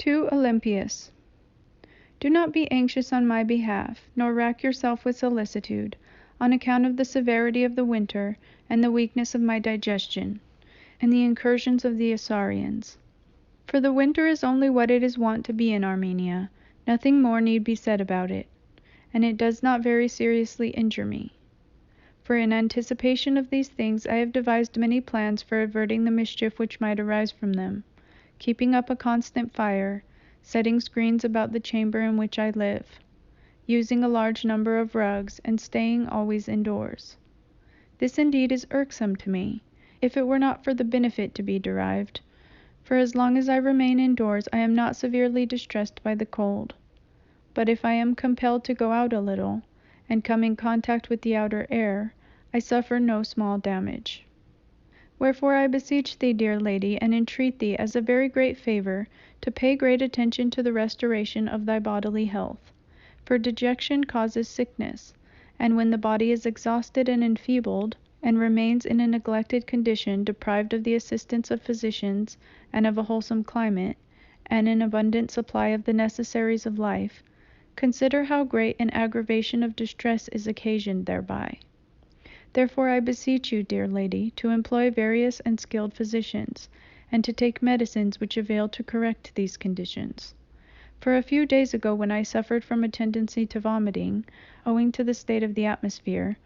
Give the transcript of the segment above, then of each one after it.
To Olympias. Do not be anxious on my behalf, nor rack yourself with solicitude, on account of the severity of the winter, and the weakness of my digestion, and the incursions of the Isaurians. For the winter is only what it is wont to be in Armenia, nothing more need be said about it, and it does not very seriously injure me. For in anticipation of these things I have devised many plans for averting the mischief which might arise from them, keeping up a constant fire, setting screens about the chamber in which I live, using a large number of rugs, and staying always indoors. This indeed is irksome to me, if it were not for the benefit to be derived, for as long as I remain indoors I am not severely distressed by the cold. But if I am compelled to go out a little, and come in contact with the outer air, I suffer no small damage. Wherefore I beseech thee, dear lady, and entreat thee as a very great favor, to pay great attention to the restoration of thy bodily health. For dejection causes sickness, and when the body is exhausted and enfeebled, and remains in a neglected condition, deprived of the assistance of physicians, and of a wholesome climate, and an abundant supply of the necessaries of life, consider how great an aggravation of distress is occasioned thereby. Therefore I beseech you, dear lady, to employ various and skilled physicians, and to take medicines which avail to correct these conditions. For a few days ago, when I suffered from a tendency to vomiting, owing to the state of the atmosphere,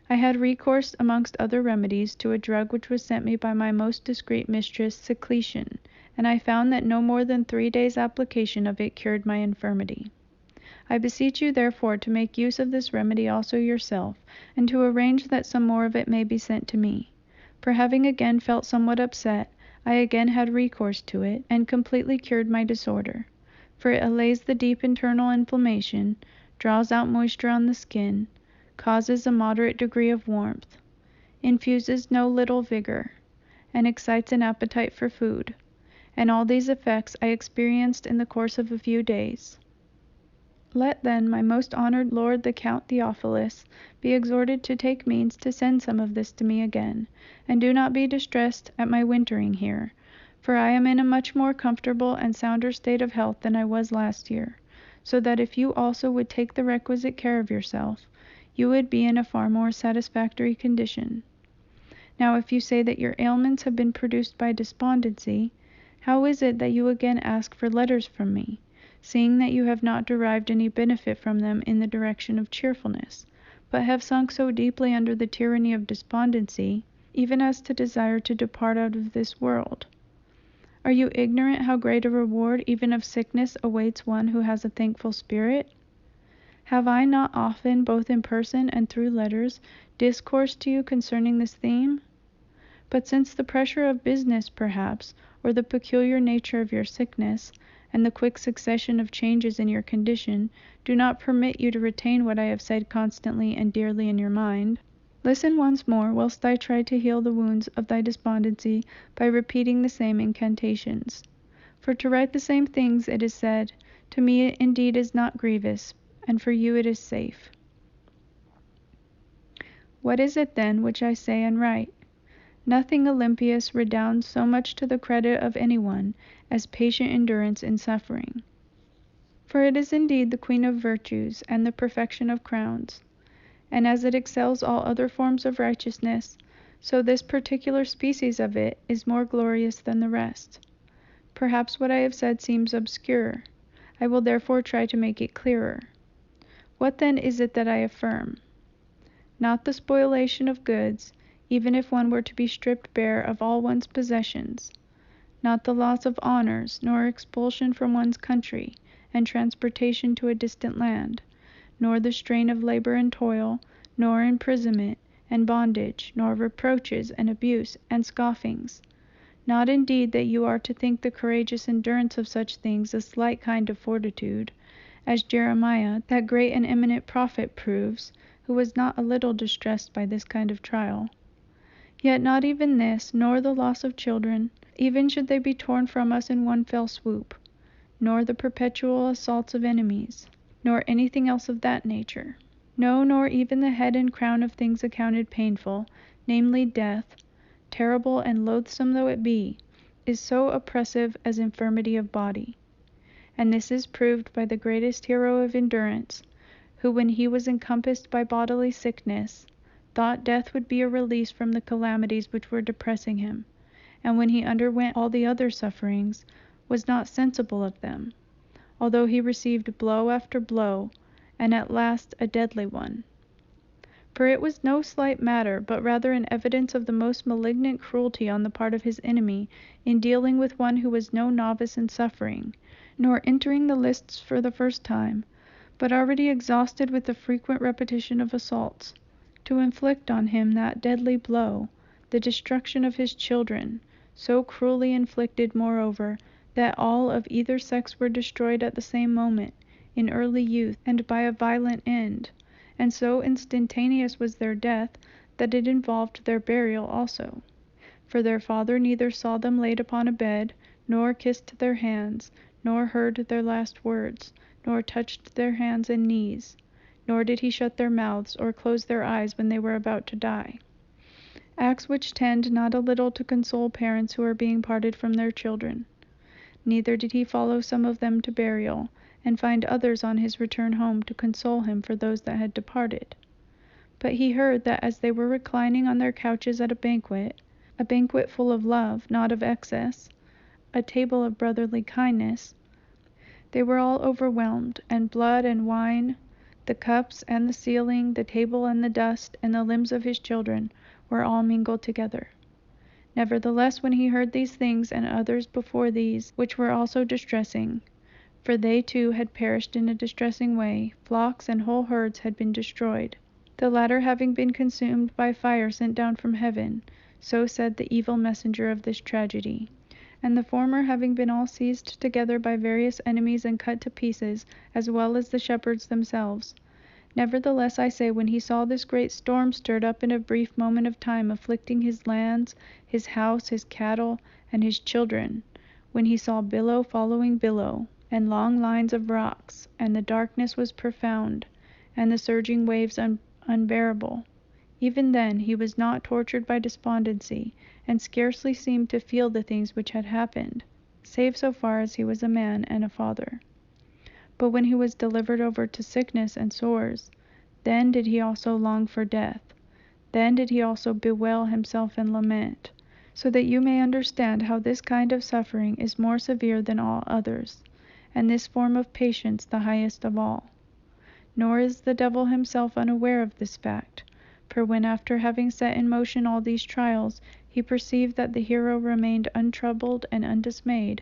I had recourse, amongst other remedies, to a drug which was sent me by my most discreet mistress, secretion, and I found that no more than 3 days' application of it cured my infirmity. I beseech you therefore to make use of this remedy also yourself, and to arrange that some more of it may be sent to me. For having again felt somewhat upset, I again had recourse to it, and completely cured my disorder. For it allays the deep internal inflammation, draws out moisture on the skin, causes a moderate degree of warmth, infuses no little vigor, and excites an appetite for food. And all these effects I experienced in the course of a few days. Let then my most honored lord the Count Theophilus be exhorted to take means to send some of this to me again, and do not be distressed at my wintering here, for I am in a much more comfortable and sounder state of health than I was last year, so that if you also would take the requisite care of yourself, you would be in a far more satisfactory condition. Now if you say that your ailments have been produced by despondency, how is it that you again ask for letters from me, seeing that you have not derived any benefit from them in the direction of cheerfulness, but have sunk so deeply under the tyranny of despondency, even as to desire to depart out of this world? Are you ignorant how great a reward even of sickness awaits one who has a thankful spirit? Have I not often, both in person and through letters, discoursed to you concerning this theme? But since the pressure of business, perhaps, or the peculiar nature of your sickness, and the quick succession of changes in your condition, do not permit you to retain what I have said constantly and dearly in your mind, listen once more, whilst I try to heal the wounds of thy despondency by repeating the same incantations. For to write the same things, it is said, to me it indeed is not grievous, and for you it is safe. What is it then which I say and write? Nothing, Olympias, redounds so much to the credit of anyone as patient endurance in suffering. For it is indeed the queen of virtues, and the perfection of crowns. And as it excels all other forms of righteousness, so this particular species of it is more glorious than the rest. Perhaps what I have said seems obscure. I will therefore try to make it clearer. What then is it that I affirm? Not the spoliation of goods, even if one were to be stripped bare of all one's possessions, not the loss of honors, nor expulsion from one's country, and transportation to a distant land, nor the strain of labor and toil, nor imprisonment and bondage, nor reproaches and abuse and scoffings. Not indeed that you are to think the courageous endurance of such things a slight kind of fortitude, as Jeremiah, that great and eminent prophet, proves, who was not a little distressed by this kind of trial. Yet not even this, nor the loss of children, even should they be torn from us in one fell swoop, nor the perpetual assaults of enemies, nor anything else of that nature. No, nor even the head and crown of things accounted painful, namely death, terrible and loathsome though it be, is so oppressive as infirmity of body. And this is proved by the greatest hero of endurance, who, when he was encompassed by bodily sickness, thought death would be a release from the calamities which were depressing him, and when he underwent all the other sufferings, was not sensible of them, although he received blow after blow, and at last a deadly one. For it was no slight matter, but rather an evidence of the most malignant cruelty on the part of his enemy in dealing with one who was no novice in suffering, nor entering the lists for the first time, but already exhausted with the frequent repetition of assaults, to inflict on him that deadly blow, the destruction of his children, so cruelly inflicted, moreover, that all of either sex were destroyed at the same moment, in early youth, and by a violent end, and so instantaneous was their death that it involved their burial also. For their father neither saw them laid upon a bed, nor kissed their hands, nor heard their last words, nor touched their hands and knees, nor did he shut their mouths or close their eyes when they were about to die. Acts which tend not a little to console parents who are being parted from their children. Neither did he follow some of them to burial, and find others on his return home to console him for those that had departed. But he heard that as they were reclining on their couches at a banquet full of love, not of excess, a table of brotherly kindness, they were all overwhelmed, and blood and wine, the cups and the ceiling, the table and the dust, and the limbs of his children, were all mingled together. Nevertheless, when he heard these things, and others before these, which were also distressing, for they too had perished in a distressing way, flocks and whole herds had been destroyed, the latter having been consumed by fire sent down from heaven, so said the evil messenger of this tragedy, and the former having been all seized together by various enemies and cut to pieces, as well as the shepherds themselves. Nevertheless, I say, when he saw this great storm stirred up in a brief moment of time, afflicting his lands, his house, his cattle, and his children, when he saw billow following billow, and long lines of rocks, and the darkness was profound, and the surging waves unbearable, even then he was not tortured by despondency, and scarcely seemed to feel the things which had happened, save so far as he was a man and a father. But when he was delivered over to sickness and sores, then did he also long for death, then did he also bewail himself and lament, so that you may understand how this kind of suffering is more severe than all others, and this form of patience the highest of all. Nor is the devil himself unaware of this fact, for when after having set in motion all these trials, he perceived that the hero remained untroubled and undismayed,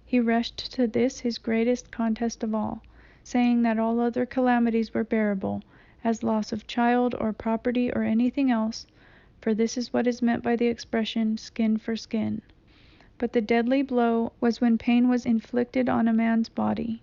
he rushed to this his greatest contest of all, saying that all other calamities were bearable, as loss of child or property or anything else, for this is what is meant by the expression skin for skin. But the deadly blow was when pain was inflicted on a man's body,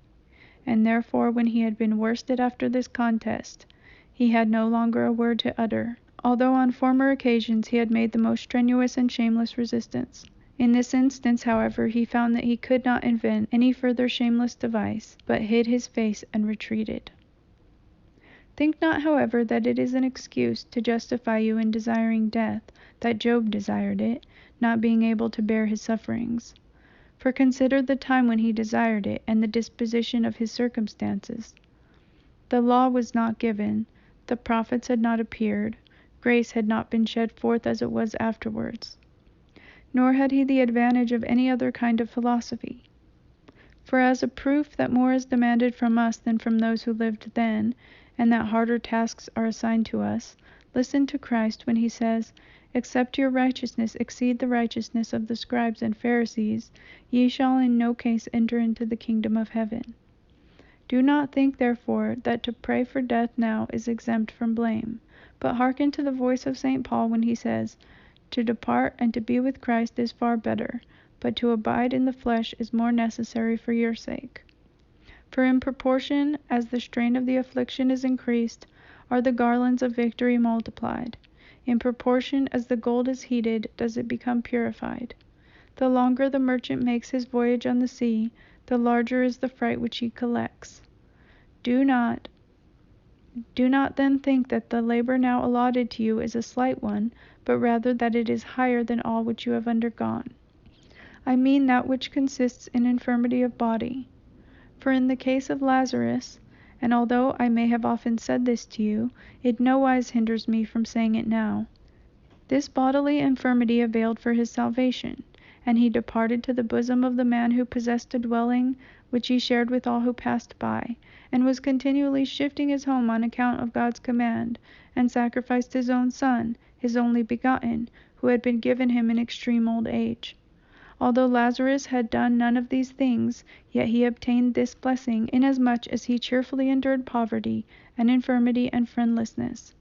and therefore when he had been worsted after this contest, he had no longer a word to utter, although on former occasions he had made the most strenuous and shameless resistance. In this instance, however, he found that he could not invent any further shameless device, but hid his face and retreated. Think not, however, that it is an excuse to justify you in desiring death, that Job desired it, not being able to bear his sufferings. For consider the time when he desired it, and the disposition of his circumstances. The law was not given, the prophets had not appeared, grace had not been shed forth as it was afterwards. Nor had he the advantage of any other kind of philosophy. For as a proof that more is demanded from us than from those who lived then, and that harder tasks are assigned to us, listen to Christ when he says, "Except your righteousness exceed the righteousness of the scribes and Pharisees, ye shall in no case enter into the kingdom of heaven." Do not think, therefore, that to pray for death now is exempt from blame, but hearken to the voice of St. Paul when he says, "To depart and to be with Christ is far better, but to abide in the flesh is more necessary for your sake." For in proportion as the strain of the affliction is increased, are the garlands of victory multiplied. In proportion as the gold is heated, does it become purified. The longer the merchant makes his voyage on the sea, the larger is the freight which he collects. Do not then think that the labor now allotted to you is a slight one, but rather that it is higher than all which you have undergone. I mean that which consists in infirmity of body. For in the case of Lazarus, and although I may have often said this to you, it nowise hinders me from saying it now, this bodily infirmity availed for his salvation, and he departed to the bosom of the man who possessed a dwelling which he shared with all who passed by, and was continually shifting his home on account of God's command, and sacrificed his own son, his only begotten, who had been given him in extreme old age. Although Lazarus had done none of these things, yet he obtained this blessing, inasmuch as he cheerfully endured poverty, and infirmity, and friendlessness.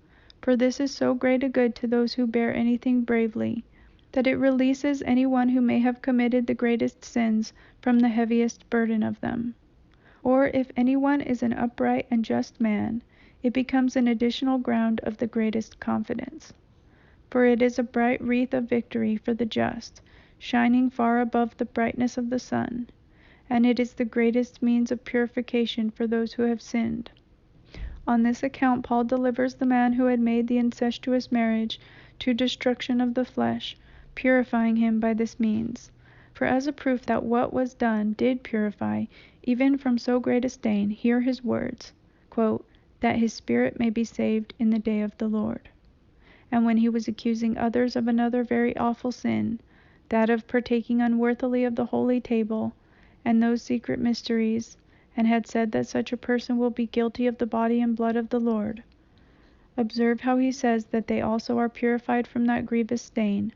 For this is so great a good to those who bear anything bravely, that it releases any one who may have committed the greatest sins from the heaviest burden of them. Or if any one is an upright and just man, it becomes an additional ground of the greatest confidence. For it is a bright wreath of victory for the just, shining far above the brightness of the sun, and it is the greatest means of purification for those who have sinned. On this account Paul delivers the man who had made the incestuous marriage to destruction of the flesh, purifying him by this means. For as a proof that what was done did purify, even from so great a stain, hear his words, quote, that his spirit may be saved in the day of the Lord. And when he was accusing others of another very awful sin, that of partaking unworthily of the holy table, and those secret mysteries, and had said that such a person will be guilty of the body and blood of the Lord. Observe how he says that they also are purified from that grievous stain.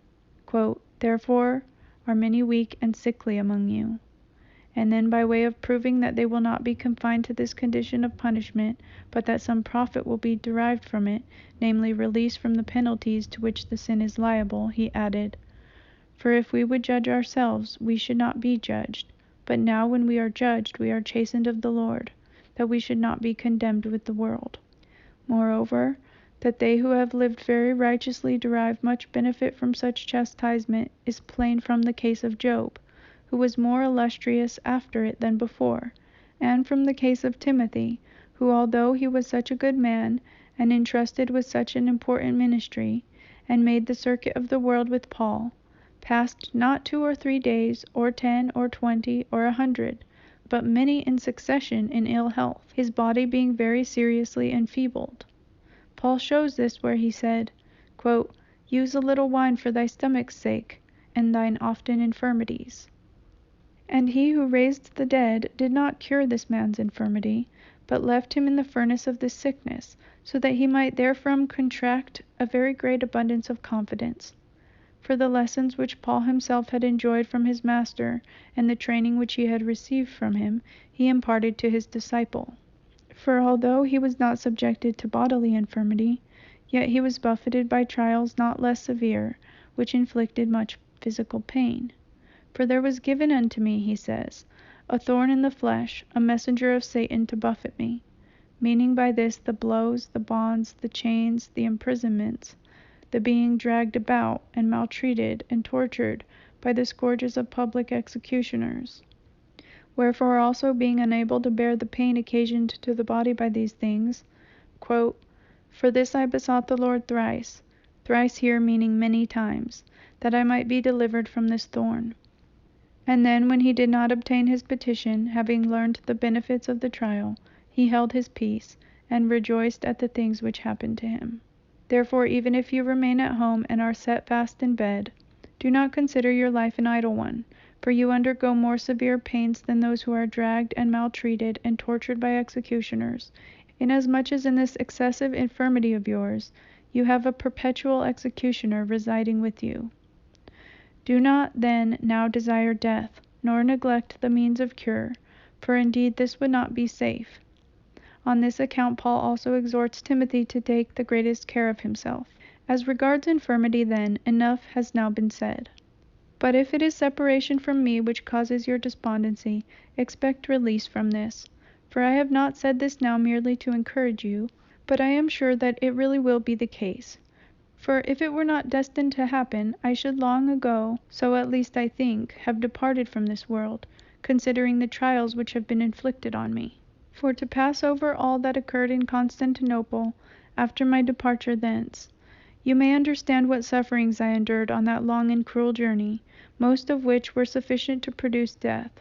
Quote, therefore are many weak and sickly among you. And then by way of proving that they will not be confined to this condition of punishment, but that some profit will be derived from it, namely release from the penalties to which the sin is liable, he added, for if we would judge ourselves, we should not be judged. But now when we are judged, we are chastened of the Lord, that we should not be condemned with the world. Moreover, that they who have lived very righteously derive much benefit from such chastisement is plain from the case of Job, who was more illustrious after it than before, and from the case of Timothy, who although he was such a good man, and entrusted with such an important ministry, and made the circuit of the world with Paul, passed not 2 or 3 days, or 10, or 20, or 100, but many in succession in ill health, his body being very seriously enfeebled. Paul shows this where he said, quote, use a little wine for thy stomach's sake, and thine often infirmities. And he who raised the dead did not cure this man's infirmity, but left him in the furnace of this sickness, so that he might therefrom contract a very great abundance of confidence. For the lessons which Paul himself had enjoyed from his master, and the training which he had received from him, he imparted to his disciple. For although he was not subjected to bodily infirmity, yet he was buffeted by trials not less severe, which inflicted much physical pain. For there was given unto me, he says, a thorn in the flesh, a messenger of Satan to buffet me, meaning by this the blows, the bonds, the chains, the imprisonments, the being dragged about, and maltreated, and tortured by the scourges of public executioners. Wherefore also being unable to bear the pain occasioned to the body by these things, quote, for this I besought the Lord thrice here meaning many times, that I might be delivered from this thorn. And then when he did not obtain his petition, having learned the benefits of the trial, he held his peace, and rejoiced at the things which happened to him. Therefore, even if you remain at home and are set fast in bed, do not consider your life an idle one, for you undergo more severe pains than those who are dragged and maltreated and tortured by executioners, inasmuch as in this excessive infirmity of yours, you have a perpetual executioner residing with you. Do not, then, now desire death, nor neglect the means of cure, for indeed this would not be safe. On this account Paul also exhorts Timothy to take the greatest care of himself. As regards infirmity, then, enough has now been said. But if it is separation from me which causes your despondency, expect release from this. For I have not said this now merely to encourage you, but I am sure that it really will be the case. For if it were not destined to happen, I should long ago, so at least I think, have departed from this world, considering the trials which have been inflicted on me. For to pass over all that occurred in Constantinople, after my departure thence, you may understand what sufferings I endured on that long and cruel journey, most of which were sufficient to produce death.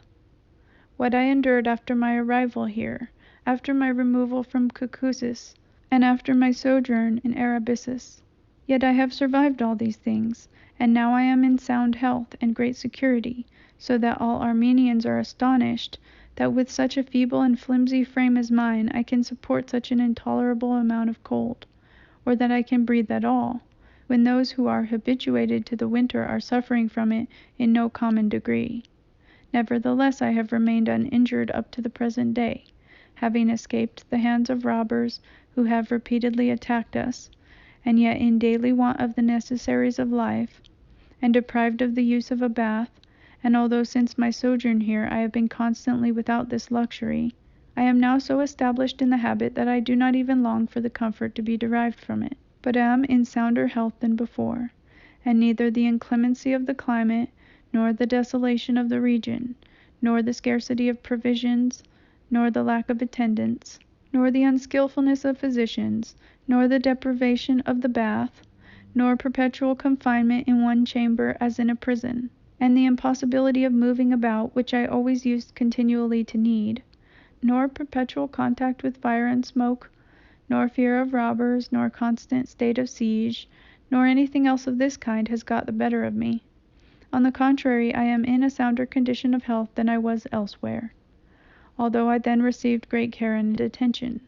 what I endured after my arrival here, after my removal from Caucasus, and after my sojourn in Arabissus. Yet I have survived all these things, and now I am in sound health and great security, so that all Armenians are astonished that with such a feeble and flimsy frame as mine I can support such an intolerable amount of cold, or that I can breathe at all, when those who are habituated to the winter are suffering from it in no common degree. Nevertheless, I have remained uninjured up to the present day, having escaped the hands of robbers who have repeatedly attacked us, and yet in daily want of the necessaries of life, and deprived of the use of a bath, and although since my sojourn here I have been constantly without this luxury, I am now so established in the habit that I do not even long for the comfort to be derived from it, but am in sounder health than before, and neither the inclemency of the climate, nor the desolation of the region, nor the scarcity of provisions, nor the lack of attendants, nor the unskilfulness of physicians, nor the deprivation of the bath, nor perpetual confinement in one chamber as in a prison, and the impossibility of moving about, which I always used continually to need, nor perpetual contact with fire and smoke, nor fear of robbers, nor constant state of siege, nor anything else of this kind has got the better of me. On the contrary, I am in a sounder condition of health than I was elsewhere, although I then received great care and attention.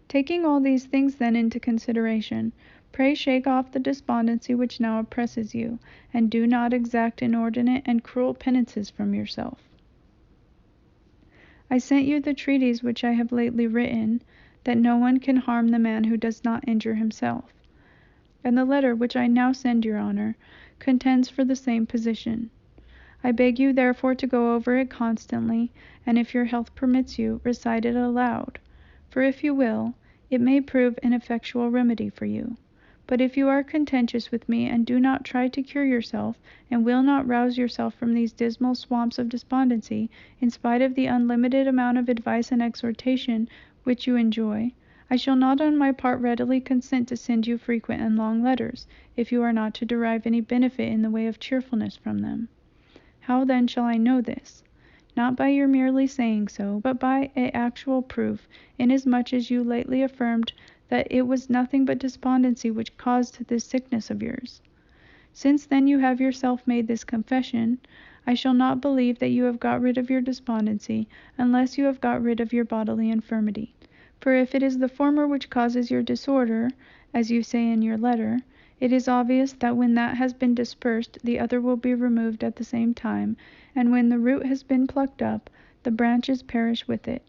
Taking all these things then into consideration, pray shake off the despondency which now oppresses you, and do not exact inordinate and cruel penances from yourself. I sent you the treatise which I have lately written, that no one can harm the man who does not injure himself, and the letter which I now send your honor contends for the same position. I beg you therefore to go over it constantly, and if your health permits you, recite it aloud, for if you will, it may prove an effectual remedy for you. But if you are contentious with me, and do not try to cure yourself, and will not rouse yourself from these dismal swamps of despondency, in spite of the unlimited amount of advice and exhortation which you enjoy, I shall not on my part readily consent to send you frequent and long letters, if you are not to derive any benefit in the way of cheerfulness from them. How then shall I know this? Not by your merely saying so, but by an actual proof, inasmuch as you lately affirmed that it was nothing but despondency which caused this sickness of yours. Since then you have yourself made this confession, I shall not believe that you have got rid of your despondency, unless you have got rid of your bodily infirmity. For if it is the former which causes your disorder, as you say in your letter, it is obvious that when that has been dispersed, the other will be removed at the same time, and when the root has been plucked up, the branches perish with it.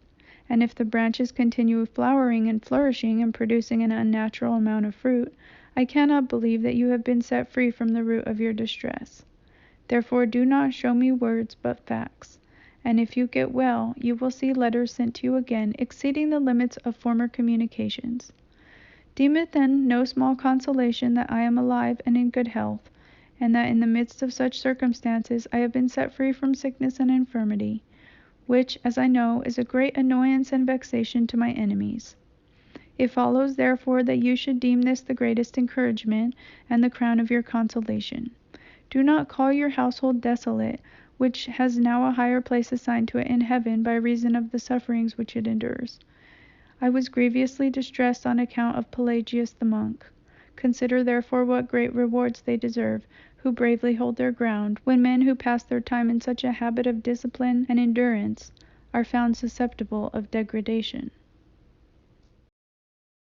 And if the branches continue flowering and flourishing and producing an unnatural amount of fruit, I cannot believe that you have been set free from the root of your distress. Therefore do not show me words but facts, and if you get well, you will see letters sent to you again exceeding the limits of former communications. Deem it then no small consolation that I am alive and in good health, and that in the midst of such circumstances I have been set free from sickness and infirmity, which, as I know, is a great annoyance and vexation to my enemies. It follows therefore that you should deem this the greatest encouragement, and the crown of your consolation. Do not call your household desolate, which has now a higher place assigned to it in heaven by reason of the sufferings which it endures. I was grievously distressed on account of Pelagius the monk. Consider therefore what great rewards they deserve, who bravely hold their ground, when men who pass their time in such a habit of discipline and endurance are found susceptible of degradation.